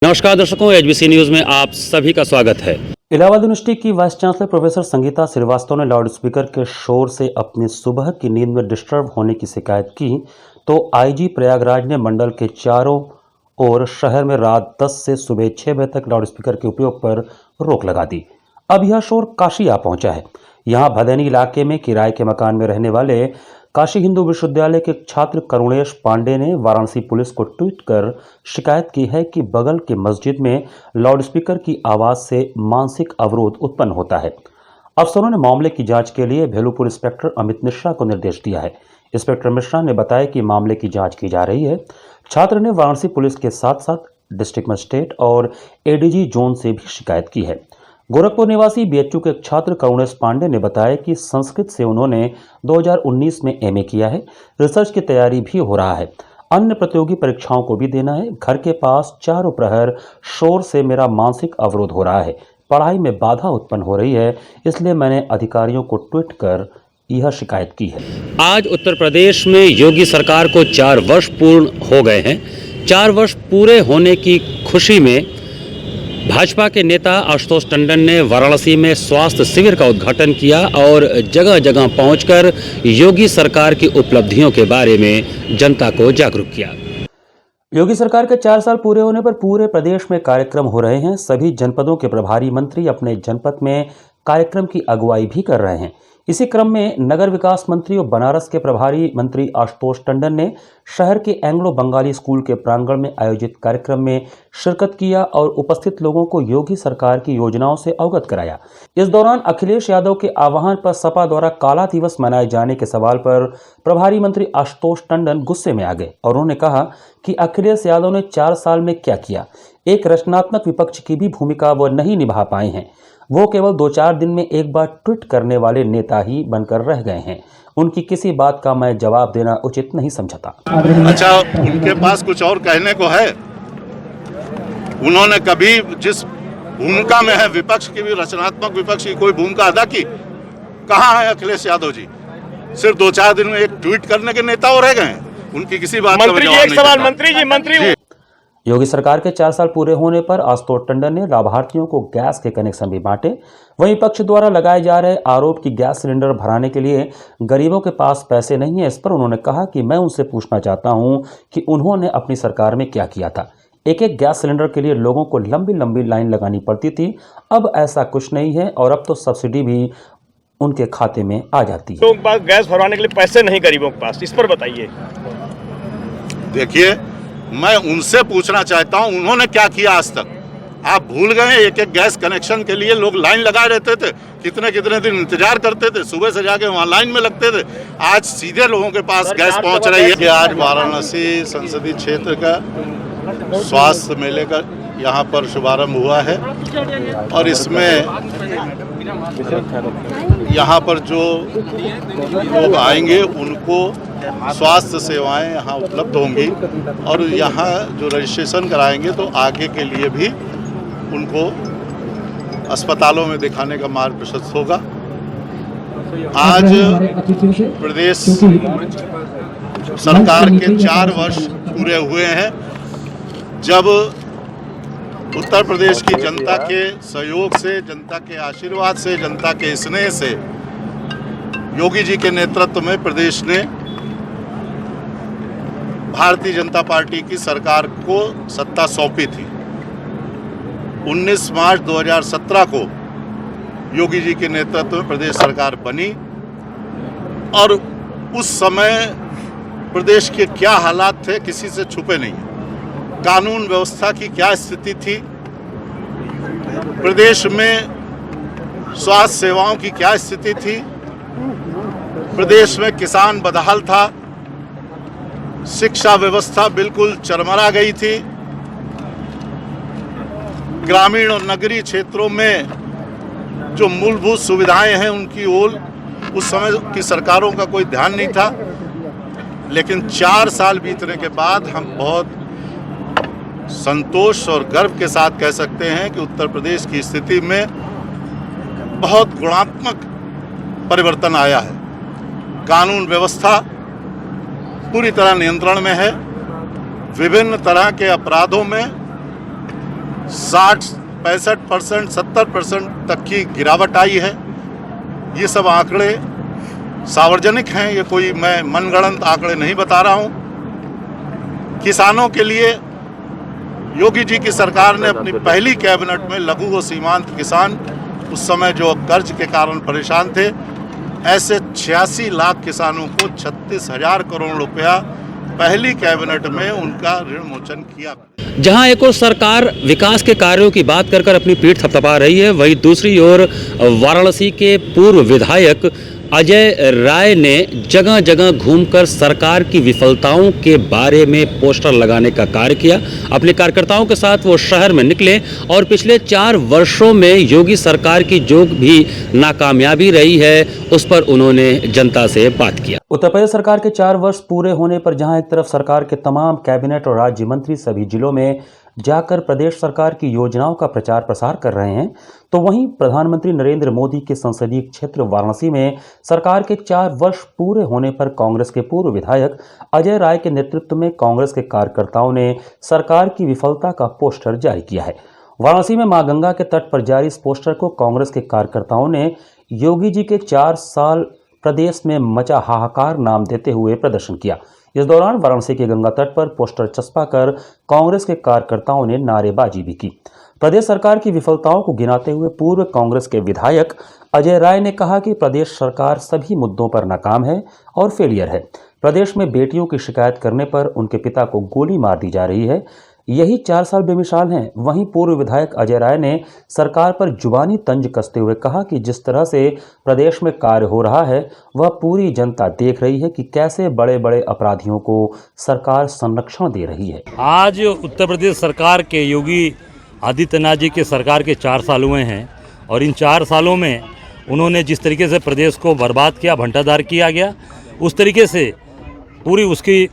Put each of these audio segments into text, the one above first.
नमस्कार दर्शकों, HBC news में आप सभी का स्वागत है। इलाहाबाद यूनिवर्सिटी की vice chancellor professor Sangeeta Srivastava ने लाउड स्पीकर के शोर से अपनी सुबह की नींद में डिस्टर्ब होने की शिकायत की तो आईजी प्रयागराज ने मंडल के चारों ओर शहर में रात 10 से सुबह 6 बजे तक लाउड स्पीकर के उपयोग पर रोक लगा दी। अब यह शोर काशी आ पहुंचा है। यहाँ भदैनी इलाके में किराए के मकान में रहने वाले काशी हिंदू विश्वविद्यालय के छात्र करुणेश पांडे ने वाराणसी पुलिस को ट्वीट कर शिकायत की है कि बगल के मस्जिद में लाउडस्पीकर की आवाज से मानसिक अवरोध उत्पन्न होता है। अफसरों ने मामले की जांच के लिए भेलूपुर इंस्पेक्टर अमित मिश्रा को निर्देश दिया है। इंस्पेक्टर मिश्रा ने बताया कि मामले की जांच की जा रही है। छात्र ने वाराणसी पुलिस के साथ साथ डिस्ट्रिक्ट मजिस्ट्रेट और एडीजी जोन से भी शिकायत की है। गोरखपुर निवासी बीएचयू के छात्र करुणेश पांडे ने बताया कि संस्कृत से उन्होंने 2019 में एमए किया है। रिसर्च की तैयारी भी हो रहा है। अन्य प्रतियोगी परीक्षाओं को भी देना है। घर के पास चारों प्रहर शोर से मेरा मानसिक अवरोध हो रहा है। पढ़ाई में बाधा उत्पन्न हो रही है, इसलिए मैंने अधिकारियों को ट्वीट कर यह शिकायत की है। आज उत्तर प्रदेश में योगी सरकार को 4 वर्ष पूर्ण हो गए हैं। 4 वर्ष पूरे होने की खुशी में भाजपा के नेता आशुतोष टंडन ने वाराणसी में स्वास्थ्य शिविर का उद्घाटन किया और जगह जगह पहुंचकर योगी सरकार की उपलब्धियों के बारे में जनता को जागरूक किया। योगी सरकार के 4 साल पूरे होने पर पूरे प्रदेश में कार्यक्रम हो रहे हैं। सभी जनपदों के प्रभारी मंत्री अपने जनपद में कार्यक्रम की अगुवाई भी कर रहे हैं। इसी क्रम में नगर विकास मंत्री और बनारस के प्रभारी मंत्री आशुतोष टंडन ने शहर के एंग्लो बंगाली स्कूल के प्रांगण में आयोजित कार्यक्रम में शिरकत किया और उपस्थित लोगों को योगी सरकार की योजनाओं से अवगत कराया। इस दौरान अखिलेश यादव के आह्वान पर सपा द्वारा काला दिवस मनाए जाने के सवाल पर प्रभारी मंत्री आशुतोष टंडन गुस्से में आ गए और उन्होंने कहा कि अखिलेश यादव ने 4 साल में क्या किया। एक रचनात्मक विपक्ष की भी भूमिका वो नहीं निभा पाए हैं। वो केवल 2-4 दिन में एक बार ट्वीट करने वाले नेता ही बनकर रह गए हैं। उनकी किसी बात का मैं जवाब देना उचित नहीं समझता। अच्छा, उनके पास कुछ और कहने को है? उन्होंने कभी जिस भूमिका में है, विपक्ष की भी, रचनात्मक विपक्ष की कोई भूमिका अदा की? कहाँ है अखिलेश यादव जी? सिर्फ 2-4 दिन में एक ट्वीट करने के नेता हो रह गए हैं। उनकी किसी बात का जवाब नहीं। मंत्री योगी सरकार के 4 साल पूरे होने पर आशुतोष टंडन ने लाभार्थियों को गैस के कनेक्शन भी बांटे। वहीं पक्ष द्वारा लगाए जा रहे आरोप कि गैस सिलेंडर भराने के लिए गरीबों के पास पैसे नहीं है, इस पर उन्होंने कहा कि मैं उनसे पूछना चाहता हूं कि उन्होंने अपनी सरकार में क्या किया था। एक गैस सिलेंडर के लिए लोगों को लंबी लंबी लाइन लगानी पड़ती थी। अब ऐसा कुछ नहीं है और अब तो सब्सिडी भी उनके खाते में आ जाती है। लोगों के पास गैस भरवाने के लिए पैसे नहीं गरीबों के पास, इस पर बताइए। देखिए, मैं उनसे पूछना चाहता हूं उन्होंने क्या किया आज तक। आप भूल गए, एक गैस कनेक्शन के लिए लोग लाइन लगाए रहते थे, कितने कितने दिन इंतजार करते थे, सुबह से जाके वहां लाइन में लगते थे। आज सीधे लोगों के पास गैस पहुंच रही है। कि आज वाराणसी संसदीय क्षेत्र का स्वास्थ्य मेले का यहाँ पर शुभारंभ हुआ है और इसमें यहाँ पर जो लोग आएंगे उनको स्वास्थ्य सेवाएं यहाँ उपलब्ध होंगी और यहाँ जो रजिस्ट्रेशन कराएंगे तो आगे के लिए भी उनको अस्पतालों में दिखाने का मार्ग प्रशस्त होगा। आज प्रदेश सरकार के 4 वर्ष पूरे हुए हैं जब उत्तर प्रदेश की जनता के सहयोग से, जनता के आशीर्वाद से, जनता के स्नेह से योगी जी के नेतृत्व में प्रदेश ने भारतीय जनता पार्टी की सरकार को सत्ता सौंपी थी। 19 मार्च 2017 को योगी जी के नेतृत्व में प्रदेश सरकार बनी और उस समय प्रदेश के क्या हालात थे किसी से छुपे नहीं। कानून व्यवस्था की क्या स्थिति थी, प्रदेश में स्वास्थ्य सेवाओं की क्या स्थिति थी, प्रदेश में किसान बदहाल था, शिक्षा व्यवस्था बिल्कुल चरमरा गई थी, ग्रामीण और नगरीय क्षेत्रों में जो मूलभूत सुविधाएं हैं उनकी ओर उस समय की सरकारों का कोई ध्यान नहीं था। लेकिन 4 साल बीतने के बाद हम बहुत संतोष और गर्व के साथ कह सकते हैं कि उत्तर प्रदेश की स्थिति में बहुत गुणात्मक परिवर्तन आया है। कानून व्यवस्था पूरी तरह नियंत्रण में है। विभिन्न तरह के अपराधों में 60-65%, 70% तक की गिरावट आई है। ये सब आंकड़े सार्वजनिक हैं, ये कोई मैं मनगढ़ंत आंकड़े नहीं बता रहा हूँ। किसानों के लिए योगी जी की सरकार ने अपनी पहली कैबिनेट में लघु व सीमांत किसान, उस समय जो कर्ज के कारण परेशान थे, ऐसे 86 लाख किसानों को 36,000 करोड़ रुपया पहली कैबिनेट में उनका ऋण मोचन किया। जहां एक ओर सरकार विकास के कार्यों की बात कर अपनी पीठ थपथपा रही है, वहीं दूसरी ओर वाराणसी के पूर्व विधायक अजय राय ने जगह जगह घूमकर सरकार की विफलताओं के बारे में पोस्टर लगाने का कार्य किया। अपने कार्यकर्ताओं के साथ वो शहर में निकले और पिछले 4 वर्षों में योगी सरकार की जो भी नाकामयाबी रही है उस पर उन्होंने जनता से बात किया। उत्तर प्रदेश सरकार के 4 वर्ष पूरे होने पर जहां एक तरफ सरकार के तमाम कैबिनेट और राज्य मंत्री सभी जिलों में जाकर प्रदेश सरकार की योजनाओं का प्रचार प्रसार कर रहे हैं, तो वहीं प्रधानमंत्री नरेंद्र मोदी के संसदीय क्षेत्र वाराणसी में सरकार के 4 वर्ष पूरे होने पर कांग्रेस के पूर्व विधायक अजय राय के नेतृत्व में कांग्रेस के कार्यकर्ताओं ने सरकार की विफलता का पोस्टर जारी किया है। वाराणसी में मां गंगा के तट पर जारी इस पोस्टर को कांग्रेस के कार्यकर्ताओं ने योगी जी के 4 साल प्रदेश में मचा हाहाकार नाम देते हुए प्रदर्शन किया। इस दौरान वाराणसी के गंगा तट पर पोस्टर चस्पा कर कांग्रेस के कार्यकर्ताओं ने नारेबाजी भी की। प्रदेश सरकार की विफलताओं को गिनाते हुए पूर्व कांग्रेस के विधायक अजय राय ने कहा कि प्रदेश सरकार सभी मुद्दों पर नाकाम है और फेलियर है। प्रदेश में बेटियों की शिकायत करने पर उनके पिता को गोली मार दी जा रही है, यही 4 साल बेमिसाल हैं। वहीं पूर्व विधायक अजय राय ने सरकार पर जुबानी तंज कसते हुए कहा कि जिस तरह से प्रदेश में कार्य हो रहा है वह पूरी जनता देख रही है कि कैसे बड़े बड़े अपराधियों को सरकार संरक्षण दे रही है। आज उत्तर प्रदेश सरकार के योगी आदित्यनाथ जी के सरकार के 4 साल हुए हैं और इन 4 सालों में उन्होंने जिस तरीके से प्रदेश को बर्बाद किया, भंटाधार किया गया, उस तरीके से पूरी उसकी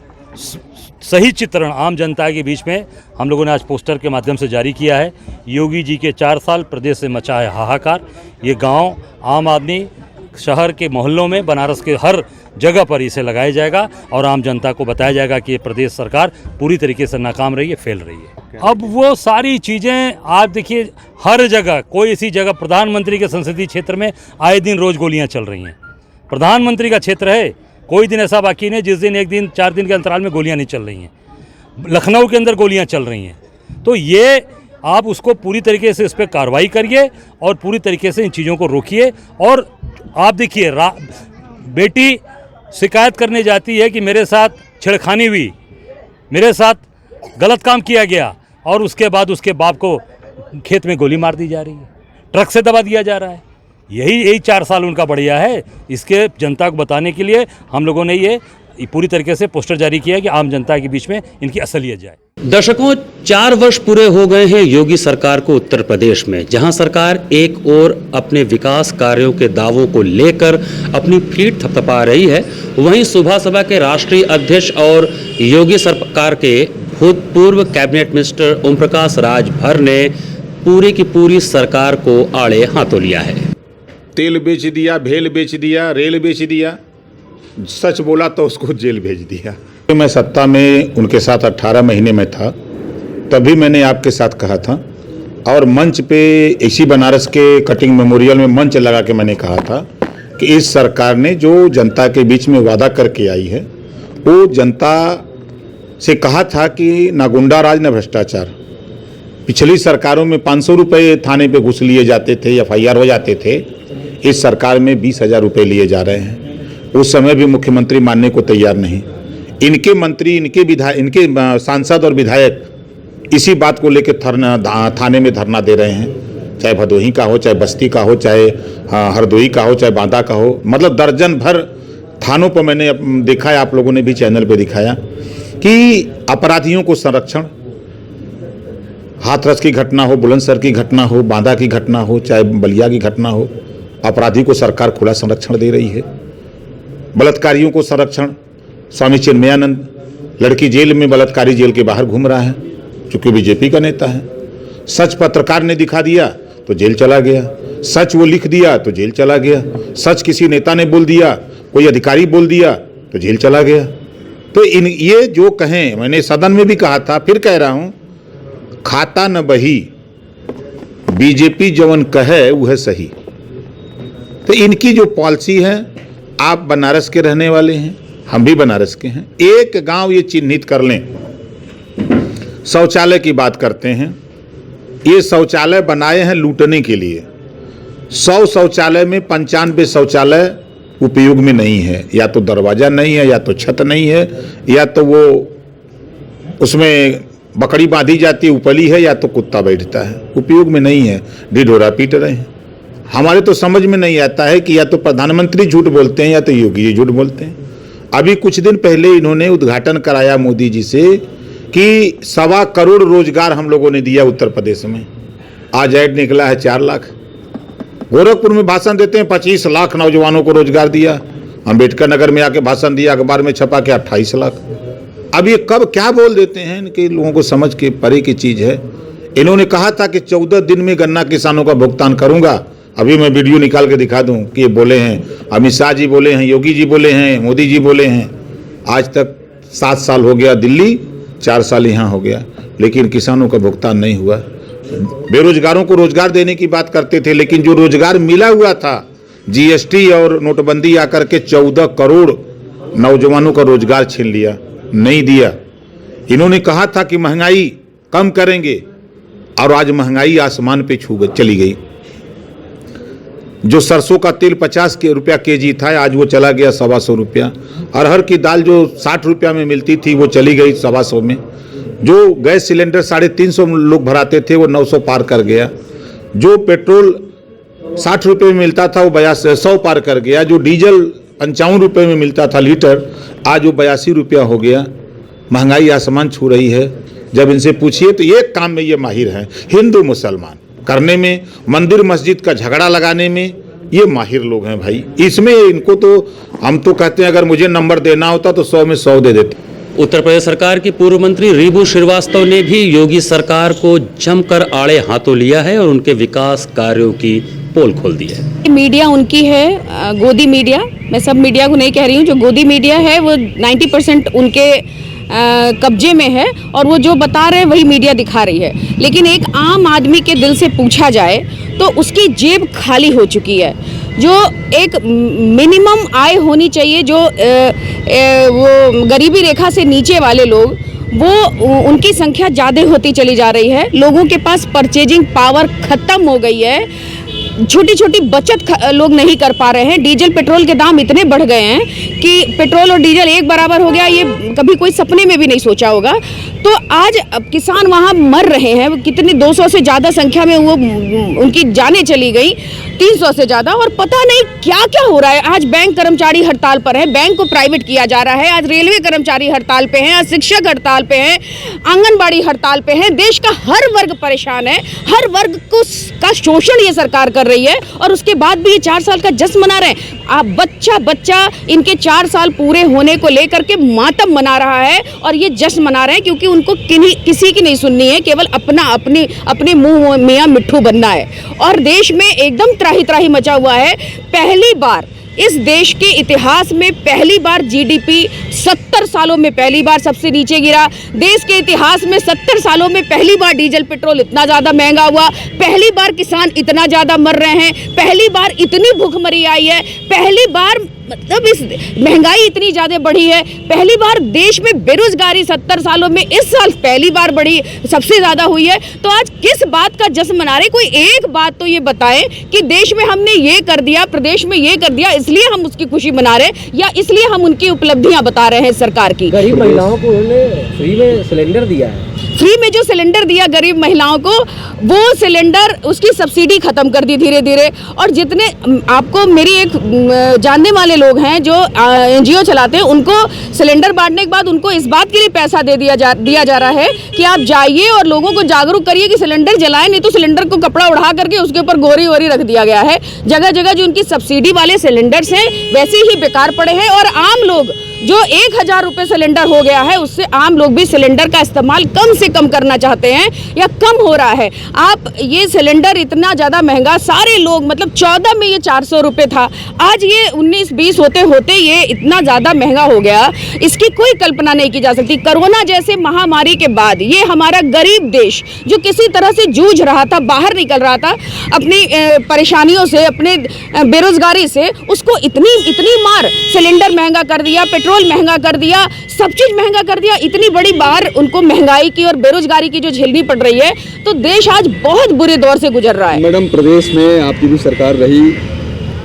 सही चित्रण आम जनता के बीच में हम लोगों ने आज पोस्टर के माध्यम से जारी किया है। योगी जी के 4 साल प्रदेश से मचा है हाहाकार। ये गांव, आम आदमी, शहर के मोहल्लों में, बनारस के हर जगह पर इसे लगाया जाएगा और आम जनता को बताया जाएगा कि ये प्रदेश सरकार पूरी तरीके से नाकाम रही है, फेल रही है। अब वो सारी चीज़ें आप देखिए, हर जगह कोई ऐसी जगह, प्रधानमंत्री के संसदीय क्षेत्र में आए दिन रोज गोलियां चल रही हैं। प्रधानमंत्री का क्षेत्र है, कोई दिन ऐसा बाकी नहीं जिस दिन 1 दिन 4 दिन के अंतराल में गोलियां नहीं चल रही हैं। लखनऊ के अंदर गोलियां चल रही हैं। तो ये आप उसको पूरी तरीके से इस पर कार्रवाई करिए और पूरी तरीके से इन चीज़ों को रोकिए। और आप देखिए, बेटी शिकायत करने जाती है कि मेरे साथ छेड़खानी हुई, मेरे साथ गलत काम किया गया, और उसके बाद उसके बाप को खेत में गोली मार दी जा रही है, ट्रक से दबा दिया जा रहा है। यही 4 साल उनका बढ़िया है। इसके जनता को बताने के लिए हम लोगों ने ये पूरी तरीके से पोस्टर जारी किया है कि आम जनता के बीच में इनकी असलियत जाए। दर्शकों, 4 वर्ष पूरे हो गए हैं योगी सरकार को उत्तर प्रदेश में, जहां सरकार एक ओर अपने विकास कार्यों के दावों को लेकर अपनी पीठ थपथपा रही है, वहीं सुबह सभा के राष्ट्रीय अध्यक्ष और योगी सरकार के भूतपूर्व कैबिनेट मिनिस्टर ओम प्रकाश राजभर ने पूरी की पूरी सरकार को आड़े हाथों लिया है। तेल बेच दिया, भेल बेच दिया, रेल बेच दिया, सच बोला तो उसको जेल भेज दिया। मैं सत्ता में उनके साथ 18 महीने में था, तभी मैंने आपके साथ कहा था, और मंच पे इसी बनारस के कटिंग मेमोरियल में मंच लगा के मैंने कहा था कि इस सरकार ने जो जनता के बीच में वादा करके आई है, वो जनता से कहा था कि ना गुंडा राज ना भ्रष्टाचार। पिछली सरकारों में 500 रुपये थाने पे घुस लिए जाते थे, FIR हो जाते थे। इस सरकार में 20,000 रुपये लिए जा रहे हैं। उस समय भी मुख्यमंत्री मानने को तैयार नहीं। इनके मंत्री, इनके विधायक, इनके सांसद और विधायक इसी बात को लेकर थाने में धरना दे रहे हैं, चाहे भदोही का हो, चाहे बस्ती का हो, चाहे हरदोई का हो, चाहे बांदा का हो। मतलब दर्जन भर थानों पर मैंने देखा है, आप लोगों ने भी चैनल पे दिखाया कि अपराधियों को संरक्षण, हाथरस की घटना हो, बुलंदशहर की घटना हो, बांदा की घटना हो, चाहे बलिया की घटना हो, अपराधी को सरकार खुला संरक्षण दे रही है। बलात्कारियों को संरक्षण, स्वामी चिन्मयानंद, लड़की जेल में, बलात्कारी जेल के बाहर घूम रहा है क्योंकि बीजेपी का नेता है। सच पत्रकार ने दिखा दिया तो जेल चला गया, सच वो लिख दिया तो जेल चला गया, सच किसी नेता ने बोल दिया, कोई अधिकारी बोल दिया तो जेल चला गया। तो ये जो कहें, मैंने सदन में भी कहा था, फिर कह रहा हूँ, खाता न बही बीजेपी जवन कहे वह सही। तो इनकी जो पॉलिसी है, आप बनारस के रहने वाले हैं, हम भी बनारस के हैं, एक गांव ये चिन्हित कर लें। शौचालय की बात करते हैं, ये शौचालय बनाए हैं लूटने के लिए। 100 शौचालय में 95 शौचालय उपयोग में नहीं है, या तो दरवाजा नहीं है, या तो छत नहीं है, या तो वो उसमें बकरी बांधी जाती है उपली है, या तो कुत्ता बैठता है, उपयोग में नहीं है, ढिढोरा पीट रहे हैं। हमारे तो समझ में नहीं आता है कि या तो प्रधानमंत्री झूठ बोलते हैं या तो योगी जी झूठ बोलते हैं। अभी कुछ दिन पहले इन्होंने उद्घाटन कराया मोदी जी से कि 1.25 करोड़ रोजगार हम लोगों ने दिया उत्तर प्रदेश में। आज ऐड निकला है 4 लाख। गोरखपुर में भाषण देते हैं 25 लाख नौजवानों को रोजगार दिया। अंबेडकर नगर में आके भाषण दिया, अखबार में छपा के 28 लाख। अब ये कब क्या बोल देते हैं, इनके लोगों को समझ के परे की चीज है। इन्होंने कहा था कि 14 दिन में गन्ना किसानों का भुगतान करूंगा। अभी मैं वीडियो निकाल के दिखा दूं कि ये बोले हैं, अमित शाह जी बोले हैं, योगी जी बोले हैं, मोदी जी बोले हैं। आज तक 7 साल हो गया दिल्ली, 4 साल यहाँ हो गया, लेकिन किसानों का भुगतान नहीं हुआ। बेरोजगारों को रोजगार देने की बात करते थे, लेकिन जो रोजगार मिला हुआ था, जीएसटी और नोटबंदी आकर के 14 करोड़ नौजवानों का रोजगार छीन लिया, नहीं दिया। इन्होंने कहा था कि महंगाई कम करेंगे, और आज महंगाई आसमान पे छू चली गई। जो सरसों का तेल 50 रुपया केजी था, आज वो चला गया 125 रुपया। अरहर की दाल जो 60 रुपया में मिलती थी, वो चली गई 125 में। जो गैस सिलेंडर 350 लोग भराते थे, वो 900 पार कर गया। जो पेट्रोल 60 रुपये में मिलता था, वो 100 पार कर गया। जो डीजल 55 रुपये में मिलता था लीटर, आज वो 82 रुपया हो गया। महंगाई आसमान छू रही है। जब इनसे पूछिए तो एक काम में ये माहिर हैं, हिंदू मुसलमान करने में, मंदिर मस्जिद का झगड़ा लगाने में ये माहिर लोग हैं भाई। इसमें इनको तो हम तो कहते हैं, अगर मुझे नंबर देना होता तो 100 में 100 दे देते। उत्तर प्रदेश सरकार की पूर्व मंत्री रीबू श्रीवास्तव ने भी योगी सरकार को जमकर आड़े हाथों लिया है और उनके विकास कार्यों की पोल खोल दी है। मीडिया उनकी है, गोदी मीडिया। मैं सब मीडिया को नहीं कह रही हूँ, जो गोदी मीडिया है वो 90% उनके कब्जे में है, और वो जो बता रहे हैं वही मीडिया दिखा रही है। लेकिन एक आम आदमी के दिल से पूछा जाए तो उसकी जेब खाली हो चुकी है। जो एक मिनिमम आय होनी चाहिए, जो वो गरीबी रेखा से नीचे वाले लोग, वो उनकी संख्या ज़्यादा होती चली जा रही है। लोगों के पास परचेजिंग पावर ख़त्म हो गई है। छोटी छोटी बचत लोग नहीं कर पा रहे हैं। डीजल पेट्रोल के दाम इतने बढ़ गए हैं कि पेट्रोल और डीजल एक बराबर हो गया, ये कभी कोई सपने में भी नहीं सोचा होगा। तो आज किसान वहाँ मर रहे हैं, कितने 200 से ज़्यादा संख्या में वो उनकी जानें चली गई, 300 से ज़्यादा, और पता नहीं क्या क्या हो रहा है। आज बैंक कर्मचारी हड़ताल पर हैं, बैंक को प्राइवेट किया जा रहा है। आज रेलवे कर्मचारी हड़ताल पे हैं, आज शिक्षक हड़ताल पे हैं, आंगनबाड़ी हड़ताल पे हैं। देश का हर वर्ग परेशान है, हर वर्ग का शोषण ये सरकार कर रही है, और उसके बाद भी ये 4 साल का जश्न मना रहे हैं। आप बच्चा इनके 4 साल पूरे होने को लेकर के मातम मना रहा है, और ये जश्न मना रहे हैं क्योंकि उनको किसी की नहीं सुननी है, केवल अपने मुंह मियां मिट्ठू बनना है। और देश में एकदम त्राही त्राही मचा हुआ है। पहली बार इस देश के इतिहास में पहली बार जीडीपी 70 सालों में पहली बार सबसे नीचे गिरा। देश के इतिहास में 70 सालों में पहली बार डीजल पेट्रोल इतना ज़्यादा महंगा हुआ। पहली बार किसान इतना ज़्यादा मर रहे हैं। पहली बार इतनी भूखमरी आई है। पहली बार मतलब इस महंगाई इतनी ज़्यादा बढ़ी है। पहली बार देश में बेरोजगारी 70 सालों में इस साल पहली बार बढ़ी, सबसे ज़्यादा हुई है। तो आज किस बात का जश्न मना रहे? कोई एक बात तो ये बताएं कि देश में हमने ये कर दिया, प्रदेश में ये कर दिया, इसलिए हम उसकी खुशी मना रहे हैं, या इसलिए हम उनकी उपलब्धियां बता रहे हैं सरकार की। गरीब महिलाओं को उन्होंने फ्री में सिलेंडर दिया है। फ्री में जो सिलेंडर दिया गरीब महिलाओं को, वो सिलेंडर उसकी सब्सिडी खत्म कर दी धीरे धीरे। और जितने आपको मेरी एक जानने वाले लोग हैं जो एनजीओ चलाते हैं, उनको सिलेंडर बांटने के बाद उनको इस बात के लिए पैसा दिया जा रहा है कि आप जाइए और लोगों को जागरूक करिए कि सिलेंडर जलाएं, नहीं तो सिलेंडर को कपड़ा उड़ा करके उसके ऊपर गोरी वोरी रख दिया गया है। जगह जगह जो उनकी सब्सिडी वाले सिलेंडर्स हैं वैसे ही बेकार पड़े हैं, और आम लोग जो 1000 रुपये सिलेंडर हो गया है, उससे आम लोग भी सिलेंडर का इस्तेमाल कम से कम करना चाहते हैं या कम हो रहा है। आप ये सिलेंडर इतना ज़्यादा महंगा, सारे लोग मतलब 14 में ये 400 रुपये था, आज ये 19-20 होते होते ये इतना ज़्यादा महंगा हो गया, इसकी कोई कल्पना नहीं की जा सकती। कोरोना जैसे महामारी के बाद ये हमारा गरीब देश जो किसी तरह से जूझ रहा था, बाहर निकल रहा था अपनी परेशानियों से, अपने बेरोजगारी से, उसको इतनी मार, सिलेंडर महंगा कर दिया, पेट्रोल महंगा कर दिया, सब चीज़ महंगा कर दिया, इतनी बड़ी बार उनको महंगाई की और बेरोजगारी की जो झेलनी पड़ रही है, तो देश आज बहुत बुरे दौर से गुजर रहा है। मैडम, प्रदेश में आपकी भी सरकार रही,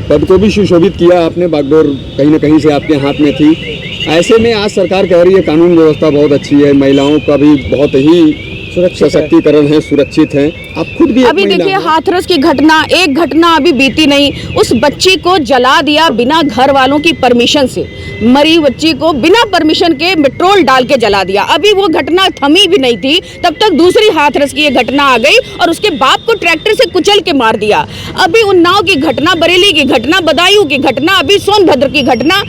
पद को भी सुशोभित किया आपने, बागडोर कहीं ना कहीं से आपके हाथ में थी। ऐसे में आज सरकार कह रही है कानून व्यवस्था बहुत अच्छी है, महिलाओं का भी बहुत ही सशक्तिकरण है, सुरक्षित है। आप खुद भी अभी देखिए हाथरस की घटना, एक घटना अभी बीती नहीं, उस बच्ची को जला दिया बिना घर वालों की परमिशन से, मरी बच्ची को बिना परमिशन के पेट्रोल डाल के जला दिया। अभी वो घटना थमी भी नहीं थी, तब तक दूसरी हाथरस की ये घटना आ गई और उसके बाप को ट्रैक्टर से कुचल के मार दिया। अभी उन्नाव की घटना, बरेली की घटना, बदायूं की घटना, अभी सोनभद्र की घटना।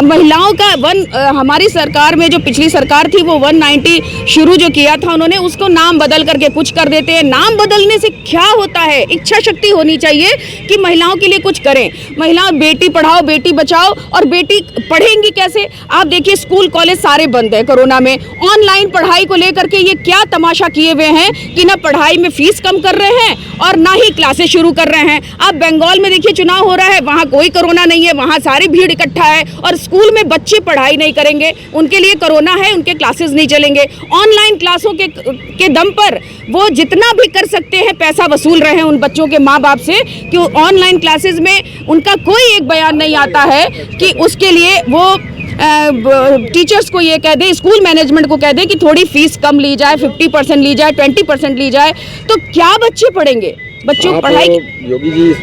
महिलाओं का हमारी सरकार में जो पिछली सरकार थी वो 190 शुरू जो किया था उन्होंने, उसको नाम बदल करके कुछ कर देते हैं। नाम बदलने से क्या होता है? इच्छा शक्ति होनी चाहिए कि महिलाओं के लिए कुछ करें। महिला बेटी पढ़ाओ बेटी बचाओ, और बेटी पढ़ेंगी कैसे? आप देखिए स्कूल कॉलेज सारे बंद है कोरोना में। ऑनलाइन पढ़ाई को लेकर के ये क्या तमाशा किए हुए हैं कि ना पढ़ाई में फीस कम कर रहे हैं और ना ही क्लासेस शुरू कर रहे हैं। आप बंगाल में देखिए चुनाव हो रहा है, वहाँ कोई कोरोना नहीं है, वहाँ सारी भीड़ इकट्ठा है, और स्कूल में बच्चे पढ़ाई नहीं करेंगे, उनके लिए कोरोना है, उनके क्लासेस नहीं चलेंगे। ऑनलाइन क्लासों के दम पर वो जितना भी कर सकते हैं पैसा वसूल रहे हैं उन बच्चों के माँ बाप से, कि ऑनलाइन क्लासेस में उनका कोई एक बयान नहीं आता है कि उसके लिए वो टीचर्स को ये कह दें, स्कूल मैनेजमेंट को कह दें कि थोड़ी फीस कम ली जाए, 50% ली जाए, 20% ली जाए, तो क्या बच्चे पढ़ेंगे? बच्चों पढ़ाई। योगी जी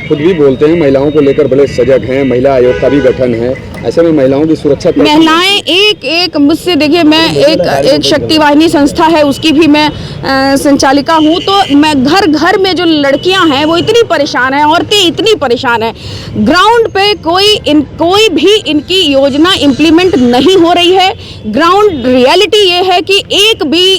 खुद भी बोलते हैं महिलाओं को लेकर बड़े सजग हैं, महिला आयोग का भी गठन है, ऐसे में महिलाओं की सुरक्षा। महिलाएं एक मुझसे देखिए, मैं एक शक्ति वाहिनी संस्था है उसकी भी मैं संचालिका हूँ, तो मैं घर में जो लड़कियां हैं वो इतनी परेशान हैं, औरतें इतनी परेशान हैं, ग्राउंड पे कोई भी इनकी योजना इम्प्लीमेंट नहीं हो रही है। ग्राउंड रियलिटी ये है कि एक भी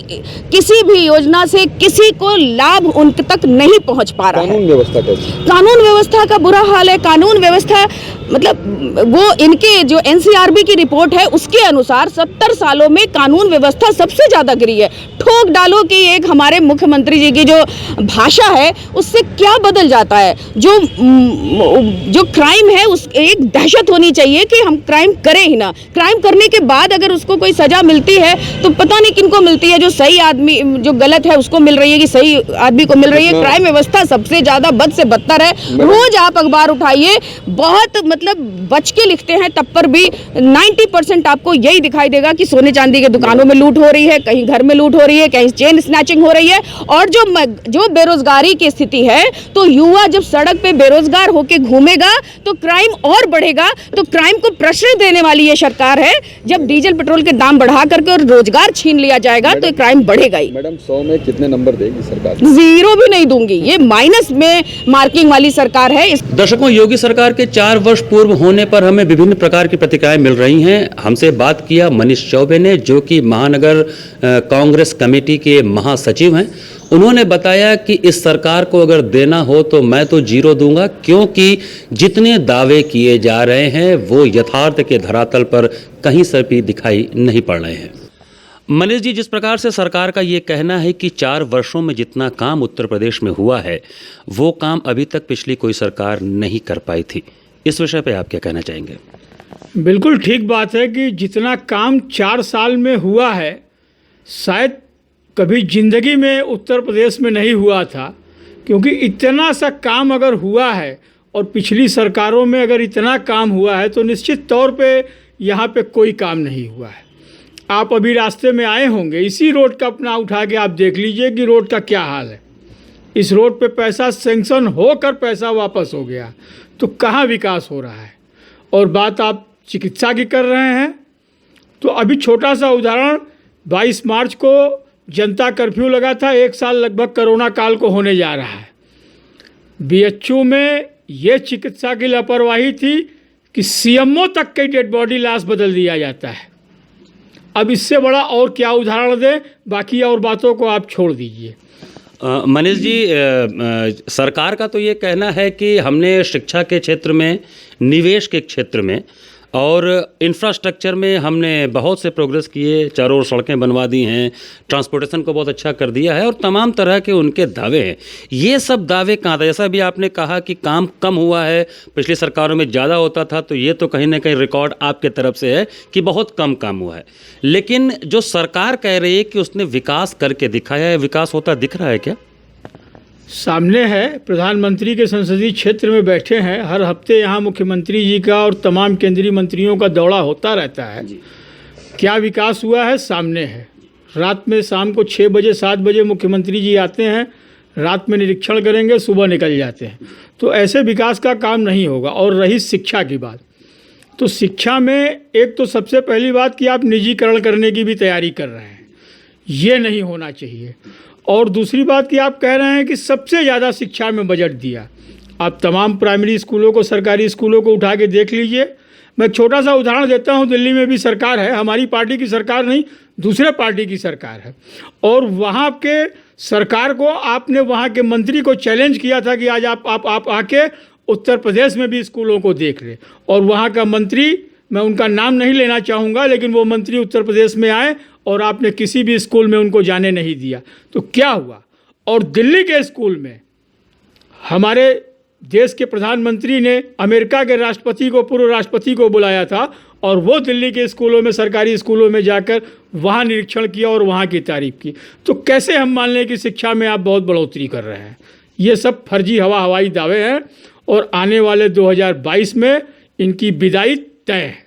किसी भी योजना से किसी को लाभ उन तक नहीं पहुंच पा रहा है। कानून व्यवस्था कैसी? कानून व्यवस्था का बुरा हाल है। कानून व्यवस्था मतलब वो इनके जो एनसीआरबी की रिपोर्ट है उसके अनुसार 70 सालों में कानून व्यवस्था सबसे ज्यादा गिरी है। ठोक डालो कि एक हमारे मुख्यमंत्री जी की जो भाषा है उससे क्या बदल जाता है। जो क्राइम है उस एक दहशत होनी चाहिए कि हम क्राइम करें ही ना। क्राइम करने के बाद अगर उसको कोई सजा मिलती है तो पता नहीं किनको मिलती है, जो सही आदमी, जो गलत है उसको मिल रही है कि सही आदमी को मिल रही है। क्राइम व्यवस्था सबसे ज्यादा बद से बदतर है। रोज आप अखबार उठाइए, बहुत मतलब बच के लिखते हैं, तब पर भी 90% आपको यही दिखाई देगा कि सोने चांदी के दुकानों में लूट हो रही है, कहीं घर में लूट हो रही है, कहीं चेन स्नैचिंग हो रही है। और जो बेरोजगारी की स्थिति है, तो युवा जब सड़क पे बेरोजगार होके घूमेगा तो क्राइम और बढ़ेगा। तो क्राइम को प्रश्रय देने वाली ये सरकार है। जब डीजल पेट्रोल के दाम बढ़ा करके और रोजगार छीन लिया जाएगा तो क्राइम बढ़ेगा ही। मैडम 100 में कितने नंबर देगी सरकार? 0 भी नहीं दूंगी, ये माइनस में मार्किंग वाली सरकार है। दर्शकों, योगी सरकार के 4 वर्ष पूर्व होने पर हमें विभिन्न प्रकार की प्रतिक्रियाएं मिल रही हैं। हमसे बात किया मनीष चौबे ने, जो कि महानगर कांग्रेस कमेटी के महासचिव हैं। उन्होंने बताया कि इस सरकार को अगर देना हो तो मैं तो 0 दूंगा, क्योंकि जितने दावे किए जा रहे हैं वो यथार्थ के धरातल पर कहीं से भी दिखाई नहीं पड़ रहे हैं। मनीष जी, जिस प्रकार से सरकार का ये कहना है कि 4 वर्षों में जितना काम उत्तर प्रदेश में हुआ है वो काम अभी तक पिछली कोई सरकार नहीं कर पाई थी, इस विषय पे आप क्या कहना चाहेंगे? बिल्कुल ठीक बात है कि जितना काम 4 साल में हुआ है शायद कभी ज़िंदगी में उत्तर प्रदेश में नहीं हुआ था, क्योंकि इतना सा काम अगर हुआ है और पिछली सरकारों में अगर इतना काम हुआ है तो निश्चित तौर पे यहाँ पे कोई काम नहीं हुआ है। आप अभी रास्ते में आए होंगे, इसी रोड का अपना उठा के आप देख लीजिए कि रोड का क्या हाल है। इस रोड पे पैसा सेंक्शन होकर पैसा वापस हो गया, तो कहाँ विकास हो रहा है। और बात आप चिकित्सा की कर रहे हैं, तो अभी छोटा सा उदाहरण, 22 मार्च को जनता कर्फ्यू लगा था, 1 साल लगभग कोरोना काल को होने जा रहा है। बीएचयू में ये चिकित्सा की लापरवाही थी कि सीएमओ तक की डेड बॉडी लाश बदल दिया जाता है। अब इससे बड़ा और क्या उदाहरण दें, बाकी और बातों को आप छोड़ दीजिए। मनीष जी, सरकार का तो ये कहना है कि हमने शिक्षा के क्षेत्र में, निवेश के क्षेत्र में और इंफ्रास्ट्रक्चर में हमने बहुत से प्रोग्रेस किए, चारों ओर सड़कें बनवा दी हैं, ट्रांसपोर्टेशन को बहुत अच्छा कर दिया है और तमाम तरह के उनके दावे हैं। ये सब दावे कहाँ था? जैसा भी आपने कहा कि काम कम हुआ है, पिछली सरकारों में ज़्यादा होता था, तो ये तो कहीं ना कहीं रिकॉर्ड आपके तरफ से है कि बहुत कम काम हुआ है। लेकिन जो सरकार कह रही है कि उसने विकास करके दिखाया है, विकास होता दिख रहा है क्या? सामने है, प्रधानमंत्री के संसदीय क्षेत्र में बैठे हैं, हर हफ्ते यहाँ मुख्यमंत्री जी का और तमाम केंद्रीय मंत्रियों का दौरा होता रहता है। क्या विकास हुआ है सामने है। रात में शाम को 6 बजे 7 बजे मुख्यमंत्री जी आते हैं, रात में निरीक्षण करेंगे, सुबह निकल जाते हैं। तो ऐसे विकास का काम नहीं होगा। और रही शिक्षा की बात, तो शिक्षा में एक तो सबसे पहली बात कि आप निजीकरण करने की भी तैयारी कर रहे हैं, ये नहीं होना चाहिए। और दूसरी बात कि आप कह रहे हैं कि सबसे ज़्यादा शिक्षा में बजट दिया। आप तमाम प्राइमरी स्कूलों को, सरकारी स्कूलों को उठा के देख लीजिए। मैं छोटा सा उदाहरण देता हूं, दिल्ली में भी सरकार है, हमारी पार्टी की सरकार नहीं, दूसरे पार्टी की सरकार है। और वहाँ के सरकार को आपने, वहाँ के मंत्री को चैलेंज किया था कि आज आप आके उत्तर प्रदेश में भी स्कूलों को देख लें। और वहाँ का मंत्री, मैं उनका नाम नहीं लेना चाहूँगा, लेकिन वो मंत्री उत्तर प्रदेश में आए और आपने किसी भी स्कूल में उनको जाने नहीं दिया। तो क्या हुआ? और दिल्ली के स्कूल में हमारे देश के प्रधानमंत्री ने अमेरिका के राष्ट्रपति को, पूर्व राष्ट्रपति को बुलाया था और वो दिल्ली के स्कूलों में, सरकारी स्कूलों में जाकर वहाँ निरीक्षण किया और वहाँ की तारीफ की। तो कैसे हम मान लें कि शिक्षा में आप बहुत बढ़ोतरी कर रहे हैं? ये सब फर्जी हवाई दावे हैं और आने वाले 2022 में इनकी विदाई तय है।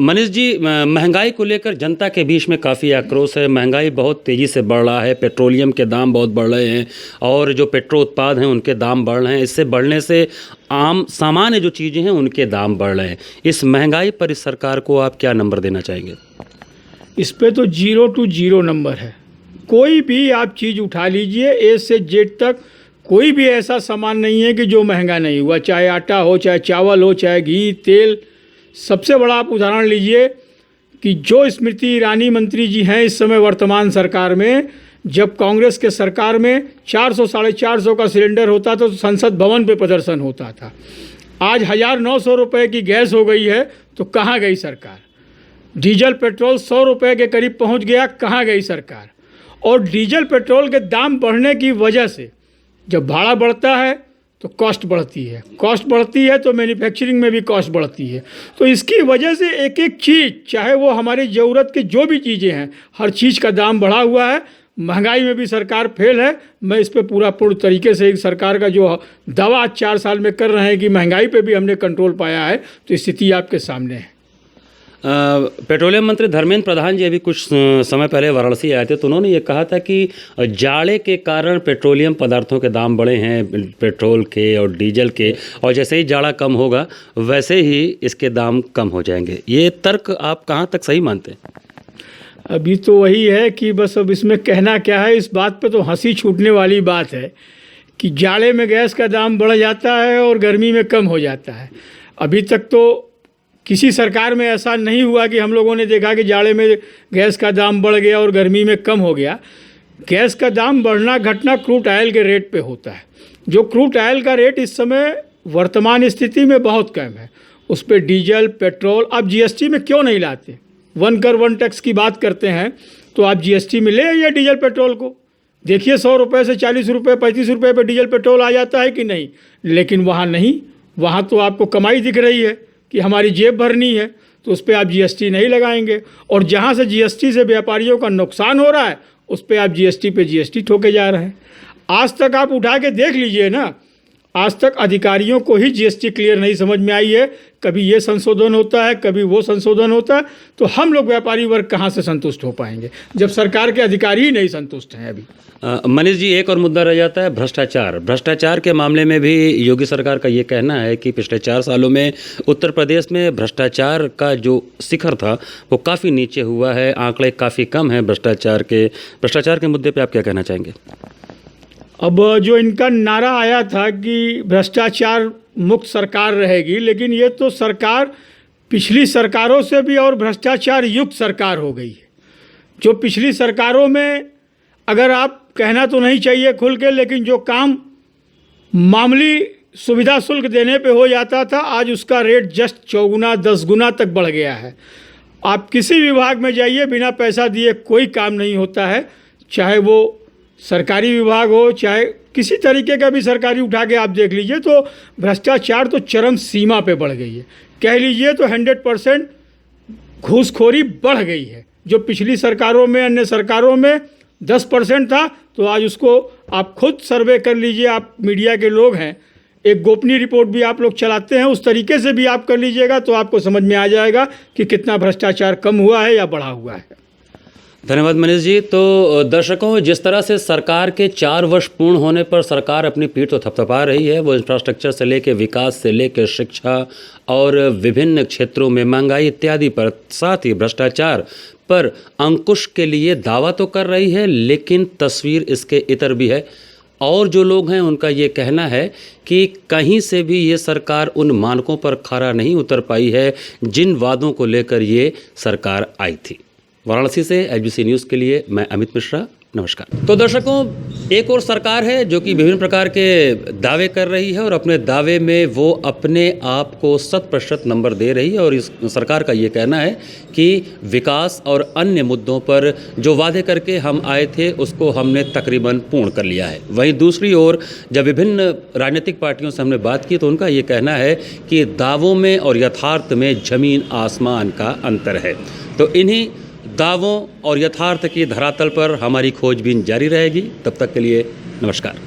मनीष जी, महंगाई को लेकर जनता के बीच में काफ़ी आक्रोश है। महंगाई बहुत तेज़ी से बढ़ रहा है, पेट्रोलियम के दाम बहुत बढ़ रहे हैं और जो पेट्रोल उत्पाद हैं उनके दाम बढ़ रहे हैं। इससे बढ़ने से आम सामान्य जो चीज़ें हैं उनके दाम बढ़ रहे हैं। इस महंगाई पर इस सरकार को आप क्या नंबर देना चाहेंगे? इस पे तो 0 to 0 नंबर है। कोई भी आप चीज़ उठा लीजिए, ए से जेड तक, कोई भी ऐसा सामान नहीं है कि जो महंगा नहीं हुआ, चाहे आटा हो, चाहे चावल हो, चाहे घी, तेल। सबसे बड़ा आप उदाहरण लीजिए कि जो स्मृति ईरानी मंत्री जी हैं इस समय वर्तमान सरकार में, जब कांग्रेस के सरकार में 400 साढ़े 400 का सिलेंडर होता था तो संसद भवन पे प्रदर्शन होता था। आज 1900 रुपये की गैस हो गई है, तो कहाँ गई सरकार? डीजल पेट्रोल 100 रुपये के करीब पहुँच गया, कहाँ गई सरकार? और डीजल पेट्रोल के दाम बढ़ने की वजह से जब भाड़ा बढ़ता है तो कॉस्ट बढ़ती है, कॉस्ट बढ़ती है तो मैन्युफैक्चरिंग में भी कॉस्ट बढ़ती है। तो इसकी वजह से एक एक चीज़, चाहे वो हमारी ज़रूरत की जो भी चीज़ें हैं, हर चीज़ का दाम बढ़ा हुआ है। महंगाई में भी सरकार फेल है। मैं इस पे पूर्ण तरीके से सरकार का जो दावा 4 साल में कर रहे हैं कि महंगाई पे भी हमने कंट्रोल पाया है, तो स्थिति आपके सामने है। पेट्रोलियम मंत्री धर्मेंद्र प्रधान जी अभी कुछ समय पहले वाराणसी आए थे, तो उन्होंने ये कहा था कि जाड़े के कारण पेट्रोलियम पदार्थों के दाम बढ़े हैं, पेट्रोल के और डीजल के, और जैसे ही जाड़ा कम होगा वैसे ही इसके दाम कम हो जाएंगे। ये तर्क आप कहाँ तक सही मानते हैं? अभी तो वही है कि बस अब इसमें कहना क्या है, इस बात पे तो हंसी छूटने वाली बात है कि जाड़े में गैस का दाम बढ़ जाता है और गर्मी में कम हो जाता है। अभी तक तो किसी सरकार में ऐसा नहीं हुआ कि हम लोगों ने देखा कि जाड़े में गैस का दाम बढ़ गया और गर्मी में कम हो गया। गैस का दाम बढ़ना घटना क्रूड ऑयल के रेट पे होता है। जो क्रूड ऑयल का रेट इस समय वर्तमान स्थिति में बहुत कम है, उस पर डीजल, पेट्रोल, आप जीएसटी में क्यों नहीं लाते? 1 कर 1 टैक्स की बात करते हैं तो आप जीएसटी में ले आइए डीजल पेट्रोल को। देखिए 100 रुपये से 40 रुपये 35 रुपये पर डीजल पेट्रोल आ जाता है कि नहीं। लेकिन वहाँ नहीं, वहाँ तो आपको कमाई दिख रही है कि हमारी जेब भरनी है, तो उस पर आप जीएसटी नहीं लगाएंगे। और जहाँ से जीएसटी से व्यापारियों का नुकसान हो रहा है, उस पर आप जीएसटी पे जीएसटी ठोके जा रहे हैं। आज तक आप उठा के देख लीजिए ना, आज तक अधिकारियों को ही जीएसटी क्लियर नहीं समझ में आई है। कभी ये संशोधन होता है, कभी वो संशोधन होता है, तो हम लोग व्यापारी वर्ग कहाँ से संतुष्ट हो पाएंगे जब सरकार के अधिकारी ही नहीं संतुष्ट हैं अभी। मनीष जी, एक और मुद्दा रह जाता है भ्रष्टाचार। भ्रष्टाचार के मामले में भी योगी सरकार का ये कहना है कि पिछले 4 सालों में उत्तर प्रदेश में भ्रष्टाचार का जो शिखर था वो काफ़ी नीचे हुआ है, आंकड़े काफ़ी कम हैं भ्रष्टाचार के मुद्दे पे आप क्या कहना चाहेंगे? अब जो इनका नारा आया था कि भ्रष्टाचार मुक्त सरकार रहेगी, लेकिन ये तो सरकार पिछली सरकारों से भी और भ्रष्टाचार युक्त सरकार हो गई है। जो पिछली सरकारों में अगर आप कहना तो नहीं चाहिए खुल के, लेकिन जो काम मामूली सुविधा शुल्क देने पे हो जाता था, आज उसका रेट जस्ट 4 गुना 10 गुना तक बढ़ गया है। आप किसी विभाग में जाइए, बिना पैसा दिए कोई काम नहीं होता है, चाहे वो सरकारी विभाग हो, चाहे किसी तरीके का भी सरकारी उठा के आप देख लीजिए, तो भ्रष्टाचार तो चरम सीमा पे बढ़ गई है। कह लीजिए तो 100% घूसखोरी बढ़ गई है। जो पिछली सरकारों में, अन्य सरकारों में 10% था, तो आज उसको आप खुद सर्वे कर लीजिए, आप मीडिया के लोग हैं, एक गोपनीय रिपोर्ट भी आप लोग चलाते हैं, उस तरीके से भी आप कर लीजिएगा तो आपको समझ में आ जाएगा कि कितना भ्रष्टाचार कम हुआ है या बढ़ा हुआ है। धन्यवाद मनीष जी। तो दर्शकों, जिस तरह से सरकार के 4 वर्ष पूर्ण होने पर सरकार अपनी पीठ तो थपथपा रही है, वो इंफ्रास्ट्रक्चर से लेकर विकास से लेकर शिक्षा और विभिन्न क्षेत्रों में महंगाई इत्यादि पर, साथ ही भ्रष्टाचार पर अंकुश के लिए दावा तो कर रही है, लेकिन तस्वीर इसके इतर भी है। और जो लोग हैं उनका ये कहना है कि कहीं से भी ये सरकार उन मानकों पर खरा नहीं उतर पाई है जिन वादों को लेकर ये सरकार आई थी। वाराणसी से एचबीसी न्यूज़ के लिए मैं अमित मिश्रा, नमस्कार। तो दर्शकों, एक और सरकार है जो कि विभिन्न प्रकार के दावे कर रही है और अपने दावे में वो अपने आप को 100% नंबर दे रही है। और इस सरकार का ये कहना है कि विकास और अन्य मुद्दों पर जो वादे करके हम आए थे उसको हमने तकरीबन पूर्ण कर लिया है। वहीं दूसरी ओर जब विभिन्न राजनीतिक पार्टियों से हमने बात की तो उनका ये कहना है कि दावों में और यथार्थ में ज़मीन आसमान का अंतर है। तो इन्हीं दावों और यथार्थ की धरातल पर हमारी खोजबीन जारी रहेगी। तब तक के लिए नमस्कार।